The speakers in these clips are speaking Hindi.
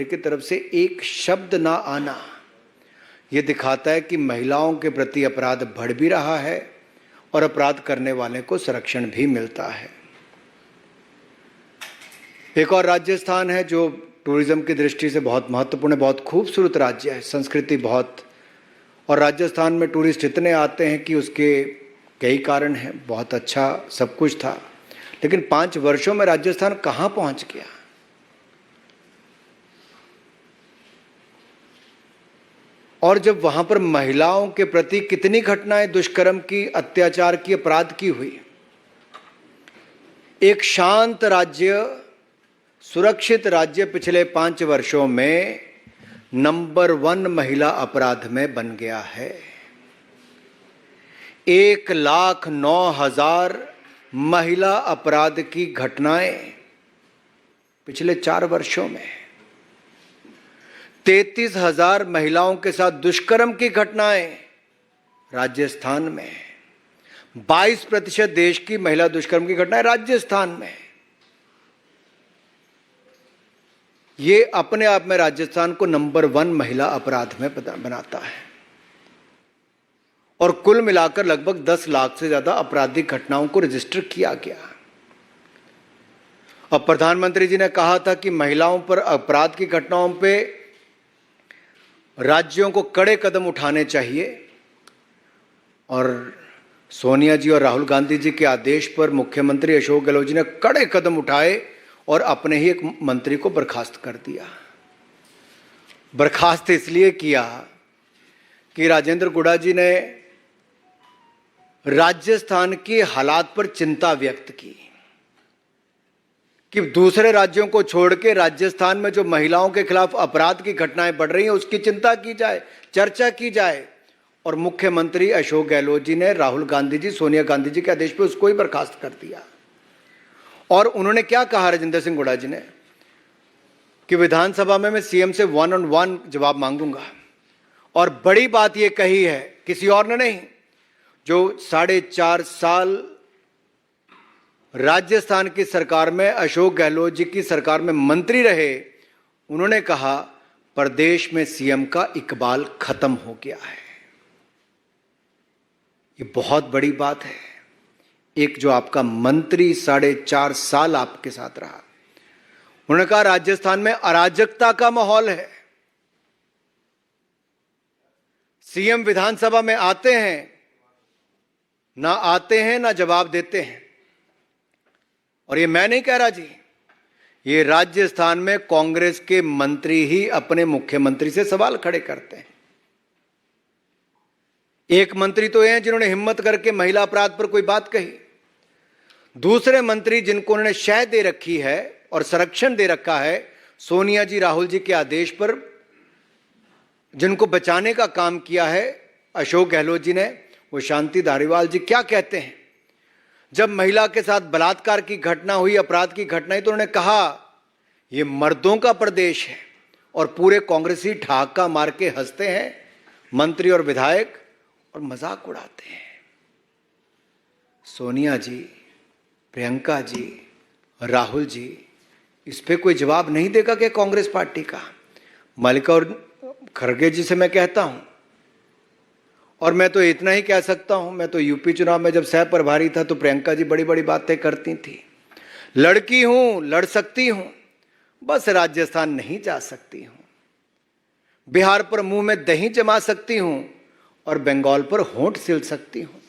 की तरफ से एक शब्द ना आना यह दिखाता है कि महिलाओं के प्रति अपराध बढ़ भी रहा है और अपराध करने वाले को संरक्षण भी मिलता है। एक और राजस्थान है जो टूरिज्म की दृष्टि से बहुत महत्वपूर्ण है, बहुत खूबसूरत राज्य है, संस्कृति बहुत, और राजस्थान में टूरिस्ट इतने आते हैं कि उसके कई कारण हैं। बहुत अच्छा सब कुछ था, लेकिन 5 वर्षों में राजस्थान कहां पहुंच गया। और जब वहां पर महिलाओं के प्रति कितनी घटनाएं दुष्कर्म की, अत्याचार की, अपराध की हुई। एक शांत राज्य, सुरक्षित राज्य पिछले 5 वर्षों में नंबर 1 महिला अपराध में बन गया है। 1,09,000 महिला अपराध की घटनाएं पिछले 4 वर्षों में, 33,000 महिलाओं के साथ दुष्कर्म की घटनाएं राजस्थान में, 22% देश की महिला दुष्कर्म की घटनाएं राजस्थान में। ये अपने आप में राजस्थान को नंबर 1 महिला अपराध में बनाता है। और कुल मिलाकर लगभग 10 लाख से ज्यादा आपराधिक घटनाओं को रजिस्टर किया गया। अब प्रधानमंत्री जी ने कहा था कि महिलाओं पर अपराध की घटनाओं पे राज्यों को कड़े कदम उठाने चाहिए, और सोनिया जी और राहुल गांधी जी के आदेश पर मुख्यमंत्री अशोक गहलोत जी ने कड़े कदम उठाए और अपने ही एक मंत्री को बर्खास्त कर दिया। बर्खास्त इसलिए किया कि राजेंद्र गुड़ा जी ने राजस्थान के हालात पर चिंता व्यक्त की कि दूसरे राज्यों को छोड़ के राजस्थान में जो महिलाओं के खिलाफ अपराध की घटनाएं बढ़ रही हैं उसकी चिंता की जाए, चर्चा की जाए। और मुख्यमंत्री अशोक गहलोत जी ने राहुल गांधी जी, सोनिया गांधी जी के आदेश पर उसको ही बर्खास्त कर दिया। और उन्होंने क्या कहा, राजेंद्र सिंह गुड़ा जी ने, कि विधानसभा में मैं सीएम से 1-on-1 जवाब मांगूंगा। और बड़ी बात यह कही है, किसी और ने नहीं, जो 4.5 साल राजस्थान की सरकार में, अशोक गहलोत जी की सरकार में मंत्री रहे, उन्होंने कहा प्रदेश में सीएम का इकबाल खत्म हो गया है। ये बहुत बड़ी बात है। एक जो आपका मंत्री 4.5 साल आपके साथ रहा, उन्होंने कहा राजस्थान में अराजकता का माहौल है। सीएम विधानसभा में आते हैं, ना आते हैं ना जवाब देते हैं। और ये मैं नहीं कह रहा जी, ये राजस्थान में कांग्रेस के मंत्री ही अपने मुख्यमंत्री से सवाल खड़े करते हैं। एक मंत्री तो ये हैं जिन्होंने हिम्मत करके महिला अपराध पर कोई बात कही। दूसरे मंत्री जिनको उन्होंने शह दे रखी है और संरक्षण दे रखा है सोनिया जी, राहुल जी के आदेश पर, जिनको बचाने का काम किया है अशोक गहलोत जी ने, वो शांति धारीवाल जी, क्या कहते हैं जब महिला के साथ बलात्कार की घटना हुई, अपराध की घटना हुई, तो उन्होंने कहा ये मर्दों का प्रदेश है। और पूरे कांग्रेसी ठहाका मार के हंसते हैं, मंत्री और विधायक, और मजाक उड़ाते हैं। सोनिया जी, प्रियंका जी, राहुल जी, इस पे कोई जवाब नहीं देगा कि कांग्रेस पार्टी का। मल्लिका और खड़गे जी से मैं कहता हूं, और मैं तो इतना ही कह सकता हूं, मैं तो यूपी चुनाव में जब सह प्रभारी था तो प्रियंका जी बड़ी बड़ी बातें करती थी। लड़की हूं, लड़ सकती हूं, बस राजस्थान नहीं जा सकती हूं। बिहार पर मुंह में दही जमा सकती हूं और बंगाल पर होंठ सिल सकती हूं।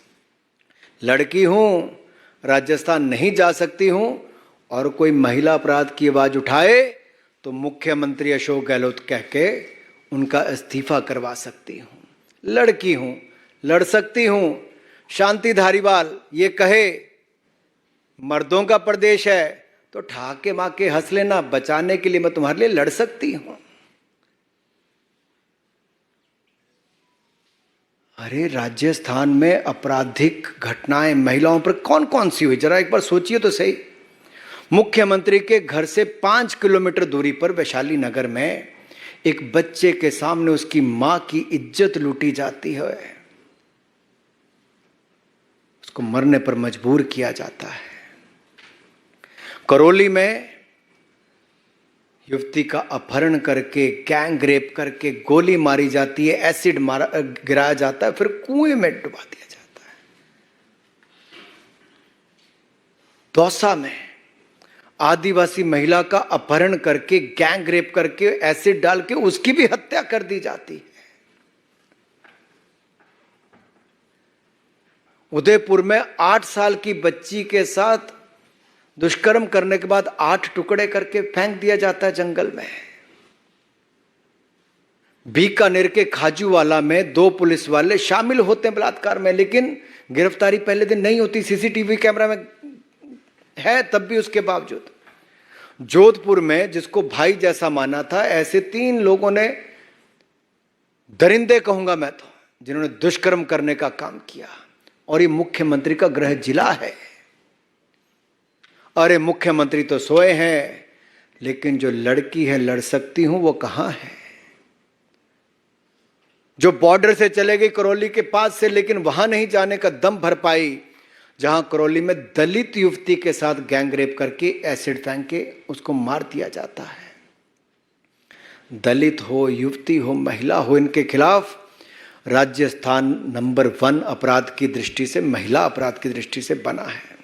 लड़की हूं, राजस्थान नहीं जा सकती हूं, और कोई महिला अपराध की आवाज उठाए तो मुख्यमंत्री अशोक गहलोत कह के उनका इस्तीफा करवा सकती हूं। लड़की हूं, लड़ सकती हूं। शांति धारीवाल ये कहे मर्दों का प्रदेश है तो ठहाके माके हंस लेना, बचाने के लिए मैं तुम्हारे लिए लड़ सकती हूं। अरे राजस्थान में आपराधिक घटनाएं महिलाओं पर कौन कौन सी हुई, जरा एक बार सोचिए तो सही। मुख्यमंत्री के घर से 5 किलोमीटर दूरी पर वैशाली नगर में एक बच्चे के सामने उसकी मां की इज्जत लूटी जाती है, उसको मरने पर मजबूर किया जाता है। करौली में युवती का अपहरण करके, गैंग रेप करके, गोली मारी जाती है, एसिड मारा गिराया जाता है, फिर कुएं में डुबा दिया जाता है। दौसा में आदिवासी महिला का अपहरण करके, गैंग रेप करके, एसिड डाल के उसकी भी हत्या कर दी जाती है। उदयपुर में 8 साल की बच्ची के साथ दुष्कर्म करने के बाद 8 टुकड़े करके फेंक दिया जाता है जंगल में। बीकानेर के खाजूवाला में 2 पुलिस वाले शामिल होते हैं बलात्कार में, लेकिन गिरफ्तारी पहले दिन नहीं होती, सीसीटीवी कैमरा में है तब भी उसके बावजूद। जोधपुर में जिसको भाई जैसा माना था, ऐसे 3 लोगों ने, दरिंदे कहूंगा मैं तो, जिन्होंने दुष्कर्म करने का काम किया। और ये मुख्यमंत्री का गृह जिला है। अरे मुख्यमंत्री तो सोए हैं, लेकिन जो लड़की है लड़ सकती हूं वो कहां है? जो बॉर्डर से चले गई करौली के पास से, लेकिन वहां नहीं जाने का दम भर पाई, जहां करौली में दलित युवती के साथ गैंग रेप करके एसिड फेंक के उसको मार दिया जाता है। दलित हो, युवती हो, महिला हो, इनके खिलाफ राजस्थान नंबर 1 अपराध की दृष्टि से, महिला अपराध की दृष्टि से बना है।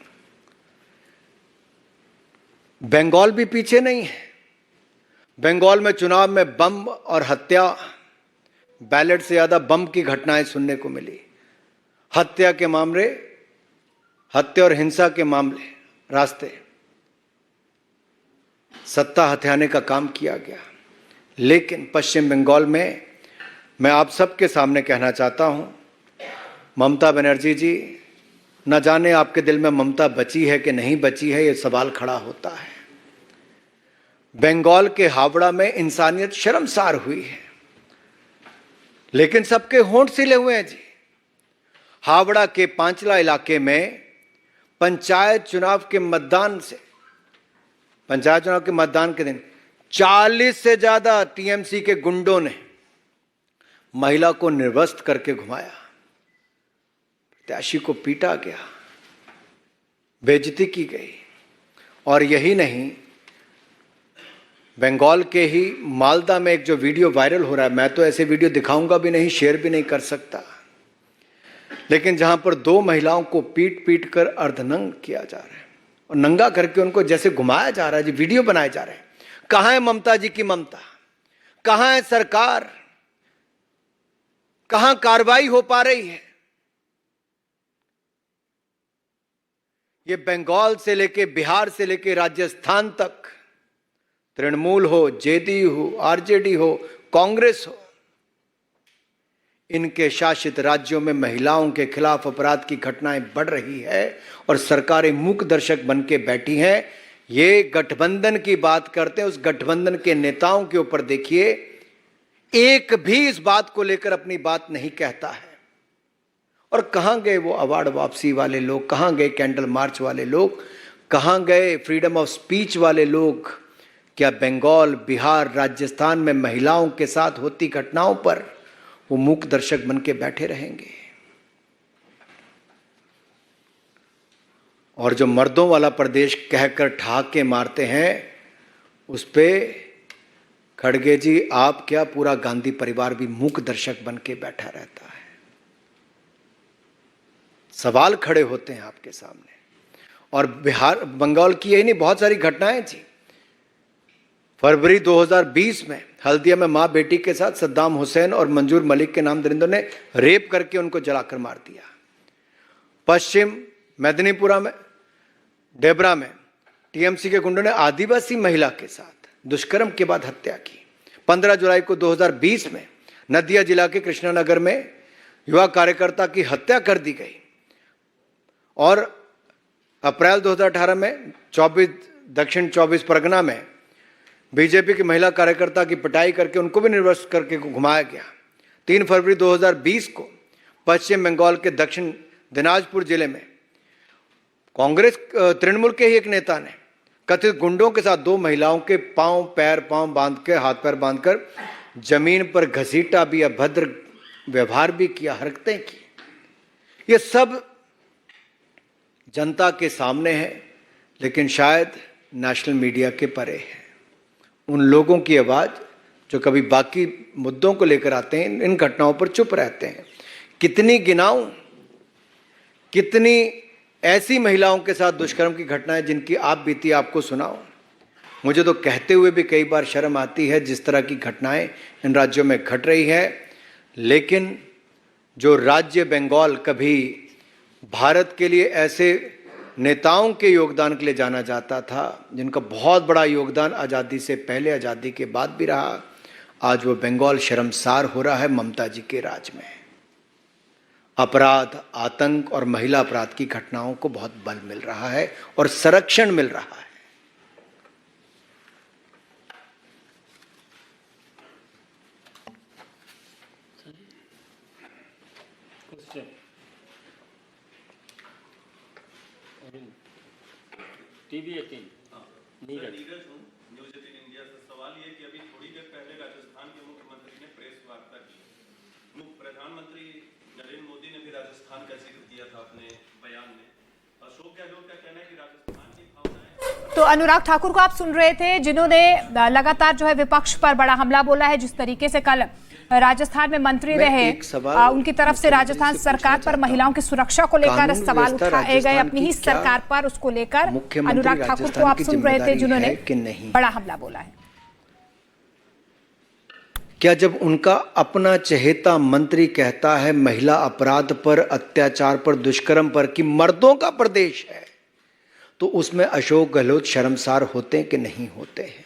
बंगाल भी पीछे नहीं है। बंगाल में चुनाव में बम और हत्या, बैलेट से ज्यादा बम की घटनाएं सुनने को मिली। हत्या के मामले, हत्या और हिंसा के मामले, रास्ते सत्ता हथियाने का काम किया गया। लेकिन पश्चिम बंगाल में मैं आप सबके सामने कहना चाहता हूं, ममता बनर्जी जी, न जाने आपके दिल में ममता बची है कि नहीं बची है, यह सवाल खड़ा होता है। बंगाल के हावड़ा में इंसानियत शर्मसार हुई है, लेकिन सबके होंठ सिले हुए हैं जी। हावड़ा के पांचला इलाके में पंचायत चुनाव के मतदान के दिन 40 से ज्यादा टीएमसी के गुंडों ने महिला को निर्वस्त्र करके घुमाया, प्रत्याशी को पीटा गया, बेइज्जती की गई। और यही नहीं, बंगाल के ही मालदा में एक जो वीडियो वायरल हो रहा है, मैं तो ऐसे वीडियो दिखाऊंगा भी नहीं, शेयर भी नहीं कर सकता, लेकिन जहां पर 2 महिलाओं को पीट पीट कर अर्धनंग किया जा रहा है और नंगा करके उनको जैसे घुमाया जा रहा है जी, वीडियो बनाए जा रहे हैं। कहां है ममता जी की ममता? कहां है सरकार? कहां कार्रवाई हो पा रही है? ये बंगाल से लेके, बिहार से लेके राजस्थान तक, तृणमूल हो, जेडीयू हो, आरजेडी हो, कांग्रेस हो, इनके शासित राज्यों में महिलाओं के खिलाफ अपराध की घटनाएं बढ़ रही है और सरकारें मूक दर्शक बन के बैठी हैं। ये गठबंधन की बात करते हैं, उस गठबंधन के नेताओं के ऊपर देखिए, एक भी इस बात को लेकर अपनी बात नहीं कहता है। और कहां गए वो अवार्ड वापसी वाले लोग? कहां गए कैंडल मार्च वाले लोग? कहां गए फ्रीडम ऑफ स्पीच वाले लोग? क्या बंगाल, बिहार, राजस्थान में महिलाओं के साथ होती घटनाओं पर वो मूक दर्शक बन के बैठे रहेंगे? और जो मर्दों वाला प्रदेश कहकर ठहाके मारते हैं, उस पे खड़गे जी, आप क्या, पूरा गांधी परिवार भी मूक दर्शक बन के बैठा रहता है। सवाल खड़े होते हैं आपके सामने। और बिहार, बंगाल की यही नहीं, बहुत सारी घटनाएं थी। फरवरी 2020 में हल्दिया में मां बेटी के साथ सद्दाम हुसैन और मंजूर मलिक के नाम दरिंदों ने रेप करके उनको जलाकर मार दिया। पश्चिम मेदिनीपुरा में, डेबरा में टीएमसी के गुंडों ने आदिवासी महिला के साथ दुष्कर्म के बाद हत्या की। 15 जुलाई को 2020 में नदिया जिला के कृष्णानगर में युवा कार्यकर्ता की हत्या कर दी गई। और अप्रैल 2018 में दक्षिण 24 परगना में बीजेपी की महिला कार्यकर्ता की पिटाई करके उनको भी निर्वस्त्र करके घुमाया गया। 3 फरवरी 2020 को पश्चिम बंगाल के दक्षिण दिनाजपुर जिले में कांग्रेस तृणमूल के ही एक नेता ने कथित गुंडों के साथ 2 महिलाओं के पांव बांध के, हाथ पैर बांधकर जमीन पर घसीटा भी, अभद्र व्यवहार भी किया, हरकतें की। ये सब जनता के सामने है, लेकिन शायद नेशनल मीडिया के परे है। उन लोगों की आवाज़ जो कभी बाकी मुद्दों को लेकर आते हैं, इन घटनाओं पर चुप रहते हैं। कितनी गिनाऊं, कितनी ऐसी महिलाओं के साथ दुष्कर्म की घटनाएं जिनकी आप बीती आपको सुनाओ। मुझे तो कहते हुए भी कई बार शर्म आती है जिस तरह की घटनाएं इन राज्यों में घट रही है। लेकिन जो राज्य बंगाल कभी भारत के लिए ऐसे नेताओं के योगदान के लिए जाना जाता था, जिनका बहुत बड़ा योगदान आज़ादी से पहले, आज़ादी के बाद भी रहा, आज वो बंगाल शर्मसार हो रहा है ममता जी के राज में। अपराध, आतंक और महिला अपराध की घटनाओं को बहुत बल मिल रहा है और संरक्षण मिल रहा है। टीवी 18 नीरज हूं, न्यूज़ 18 इंडिया से। सवाल ये कि अभी थोड़ी देर पहले राजस्थान के मुख्यमंत्री ने प्रेस वार्ता की। प्रधानमंत्री नरेंद्र मोदी ने भी राजस्थान का जिक्र किया था अपने बयान में। अशोक गहलोत का कहना है कि राजस्थान की भावनाएं। तो अनुराग ठाकुर को आप सुन रहे थे, जिन्होंने लगातार जो है विपक्ष पर बड़ा हमला बोला है। जिस तरीके से कल राजस्थान में मंत्री रहे, उनकी तरफ से राजस्थान सरकार पर महिलाओं की सुरक्षा को लेकर सवाल उठाए गए, अपनी ही सरकार पर, उसको लेकर अनुराग ठाकुर को आप सुन रहे थे, जिन्होंने बड़ा हमला बोला है। क्या जब उनका अपना चहेता मंत्री कहता है महिला अपराध पर, अत्याचार पर, दुष्कर्म पर कि मर्दों का प्रदेश है, तो उसमें अशोक गहलोत शर्मसार होते हैं कि नहीं होते हैं?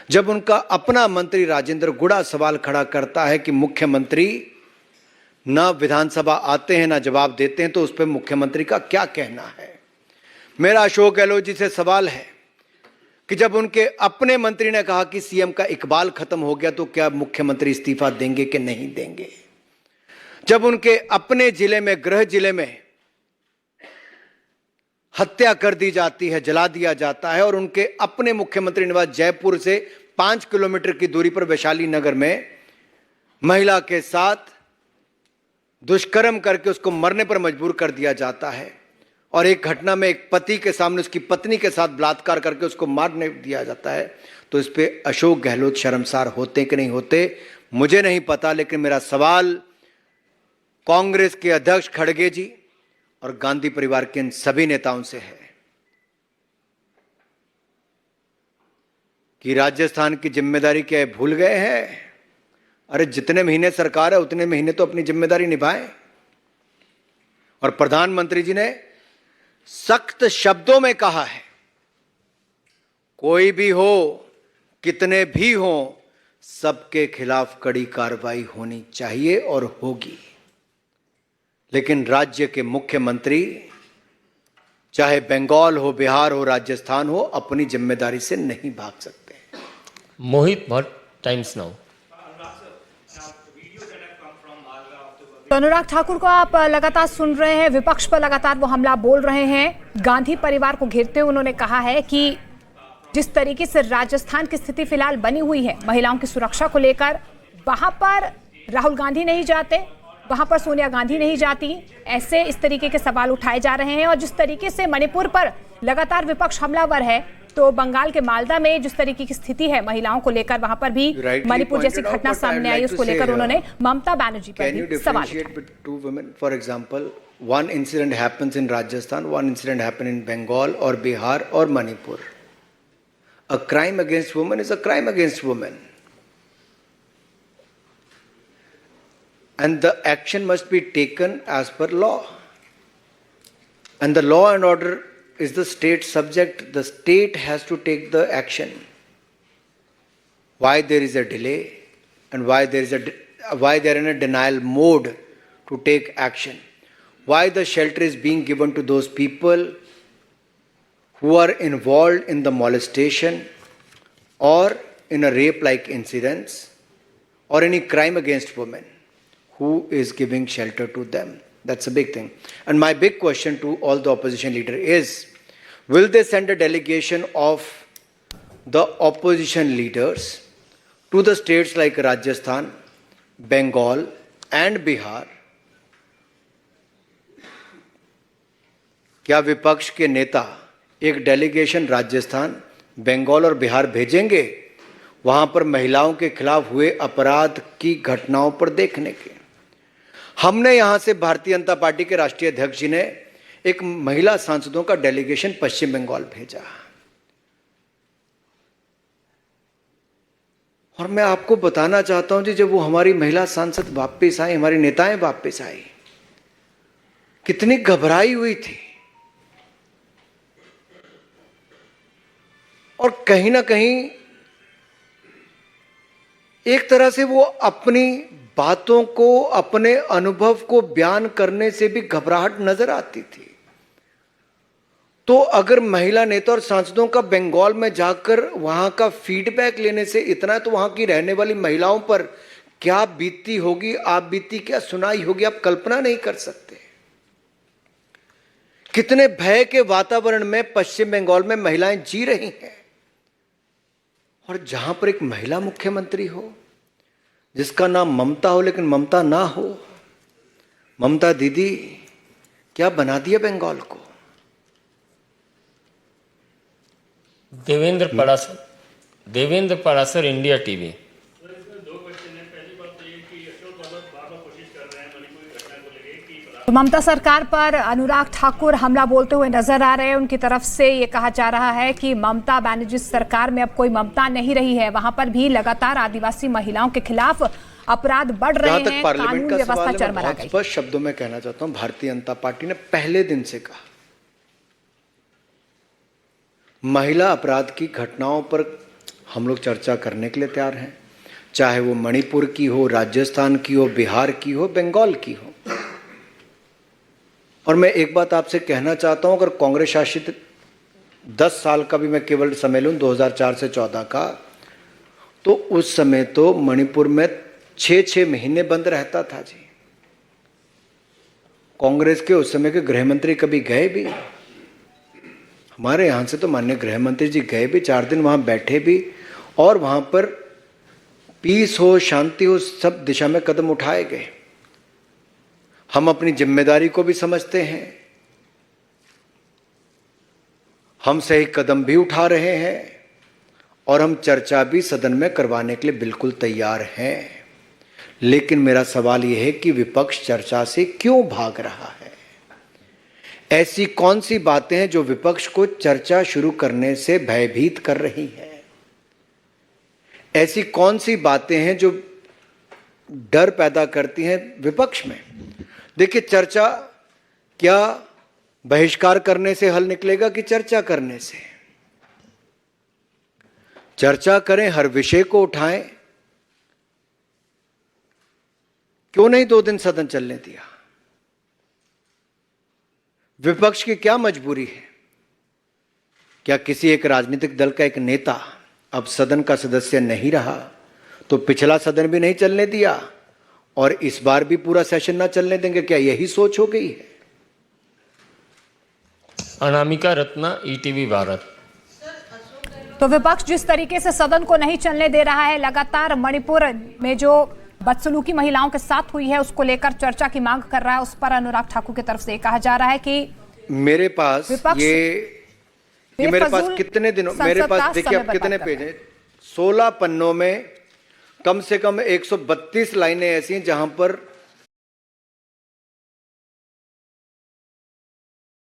जब उनका अपना मंत्री राजेंद्र गुड़ा सवाल खड़ा करता है कि मुख्यमंत्री ना विधानसभा आते हैं ना जवाब देते हैं, तो उस पर मुख्यमंत्री का क्या कहना है? मेरा अशोक गहलोत जी से सवाल है कि जब उनके अपने मंत्री ने कहा कि सीएम का इकबाल खत्म हो गया, तो क्या मुख्यमंत्री इस्तीफा देंगे कि नहीं देंगे? जब उनके अपने जिले में, गृह जिले में हत्या कर दी जाती है, जला दिया जाता है, और उनके अपने मुख्यमंत्री निवास जयपुर से 5 किलोमीटर की दूरी पर वैशाली नगर में महिला के साथ दुष्कर्म करके उसको मरने पर मजबूर कर दिया जाता है, और एक घटना में एक पति के सामने उसकी पत्नी के साथ बलात्कार करके उसको मारने दिया जाता है, तो इस पे अशोक गहलोत शर्मसार होते कि नहीं होते मुझे नहीं पता। लेकिन मेरा सवाल कांग्रेस के अध्यक्ष खड़गे जी और गांधी परिवार के इन सभी नेताओं से है कि राजस्थान की जिम्मेदारी क्या भूल गए हैं? अरे जितने महीने सरकार है उतने महीने तो अपनी जिम्मेदारी निभाएं। और प्रधानमंत्री जी ने सख्त शब्दों में कहा है, कोई भी हो, कितने भी हो, सबके खिलाफ कड़ी कार्रवाई होनी चाहिए और होगी। लेकिन राज्य के मुख्यमंत्री, चाहे बंगाल हो, बिहार हो, राजस्थान हो, अपनी जिम्मेदारी से नहीं भाग सकते। मोहित भट्ट, टाइम्स नाउ। तो अनुराग ठाकुर को आप लगातार सुन रहे हैं, विपक्ष पर लगातार वो हमला बोल रहे हैं। गांधी परिवार को घेरते हुए उन्होंने कहा है कि जिस तरीके से राजस्थान की स्थिति फिलहाल बनी हुई है महिलाओं की सुरक्षा को लेकर, वहां पर राहुल गांधी नहीं जाते, वहां पर सोनिया गांधी नहीं जाती, ऐसे इस तरीके के सवाल उठाए जा रहे हैं। और जिस तरीके से मणिपुर पर लगातार विपक्ष हमलावर है, तो बंगाल के मालदा में जिस तरीके की स्थिति है महिलाओं को लेकर, वहां पर भी मणिपुर जैसी घटना सामने आई, उसको लेकर उन्होंने ममता बनर्जी पर भी सवाल उठाए। For example, one incident happens in Rajasthan, one incident happen in Bengal और बिहार और Manipur. A crime against women is a crime against women, and the action must be taken as per law. And the law and order is the state subject. The state has to take the action. Why there is a delay and why they are in a denial mode to take action? Why the shelter is being given to those people who are involved in the molestation or in a rape-like incidents or any crime against women? Who is giving shelter to them? That's a big thing. And my big question to all the opposition leader is, will they send a delegation of the opposition leaders to the states like Rajasthan, Bengal and Bihar? क्या विपक्ष के नेता एक डेलीगेशन राजस्थान, बंगाल और बिहार भेजेंगे वहां पर महिलाओं के खिलाफ हुए अपराध की घटनाओं पर देखने के। हमने यहां से भारतीय जनता पार्टी के राष्ट्रीय अध्यक्ष जी ने एक महिला सांसदों का डेलीगेशन पश्चिम बंगाल भेजा, और मैं आपको बताना चाहता हूं जी, जब वो हमारी महिला सांसद वापस आई, हमारी नेताएं वापस आई, कितनी घबराई हुई थी, और कहीं ना कहीं एक तरह से वो अपनी बातों को, अपने अनुभव को बयान करने से भी घबराहट नजर आती थी। तो अगर महिला नेता और सांसदों का बंगाल में जाकर वहां का फीडबैक लेने से इतना है, तो वहां की रहने वाली महिलाओं पर क्या बीती होगी, आप बीती क्या सुनाई होगी, आप कल्पना नहीं कर सकते। कितने भय के वातावरण में पश्चिम बंगाल में महिलाएं जी रही हैं, और जहां पर एक महिला मुख्यमंत्री हो जिसका नाम ममता हो, लेकिन ममता ना हो। ममता दीदी क्या बना दिया बंगाल को। Devendra Parashar, India TV. तो ममता सरकार पर अनुराग ठाकुर हमला बोलते हुए नजर आ रहे हैं। उनकी तरफ से ये कहा जा रहा है कि ममता बनर्जी सरकार में अब कोई ममता नहीं रही है। वहां पर भी लगातार आदिवासी महिलाओं के खिलाफ अपराध बढ़ रहे हैं, कानून व्यवस्था चरमरा गई। स्पष्ट शब्दों में कहना चाहता हूं, भारतीय जनता पार्टी ने पहले दिन से कहा, महिला अपराध की घटनाओं पर हम लोग चर्चा करने के लिए तैयार हैं, चाहे वो मणिपुर की हो, राजस्थान की हो, बिहार की हो, बंगाल की हो। और मैं एक बात आपसे कहना चाहता हूं, अगर कांग्रेस शासित 10 साल का भी मैं केवल समय लूं, 2004 से 14 का, तो उस समय तो मणिपुर में 6-6 महीने बंद रहता था जी। कांग्रेस के उस समय के गृह मंत्री कभी गए भी, हमारे यहां से तो माननीय गृह मंत्री जी गए भी, 4 दिन वहां बैठे भी, और वहां पर पीस हो, शांति हो, सब दिशा में कदम उठाए गए। हम अपनी जिम्मेदारी को भी समझते हैं, हम सही कदम भी उठा रहे हैं, और हम चर्चा भी सदन में करवाने के लिए बिल्कुल तैयार हैं। लेकिन मेरा सवाल यह है कि विपक्ष चर्चा से क्यों भाग रहा है? ऐसी कौन सी बातें हैं जो विपक्ष को चर्चा शुरू करने से भयभीत कर रही हैं? ऐसी कौन सी बातें हैं जो डर पैदा करती हैं विपक्ष में? देखिए, चर्चा क्या बहिष्कार करने से हल निकलेगा कि चर्चा करने से? चर्चा करें, हर विषय को उठाएं। क्यों नहीं 2 दिन सदन चलने दिया? विपक्ष की क्या मजबूरी है? क्या किसी एक राजनीतिक दल का एक नेता अब सदन का सदस्य नहीं रहा तो पिछला सदन भी नहीं चलने दिया और इस बार भी पूरा सेशन ना चलने देंगे? क्या यही सोच हो गई है? अनामिका रत्ना, ईटीवी भारत। तो विपक्ष जिस तरीके से सदन को नहीं चलने दे रहा है, लगातार मणिपुर में जो बदसलूकी महिलाओं के साथ हुई है उसको लेकर चर्चा की मांग कर रहा है। उस पर अनुराग ठाकुर की तरफ से कहा जा रहा है कि मेरे पास ये मेरे पास कितने दिनों, मेरे पास देखिए अब कितने पेज हैं, 16 पन्नों में कम से कम 132 लाइनें ऐसी हैं जहां पर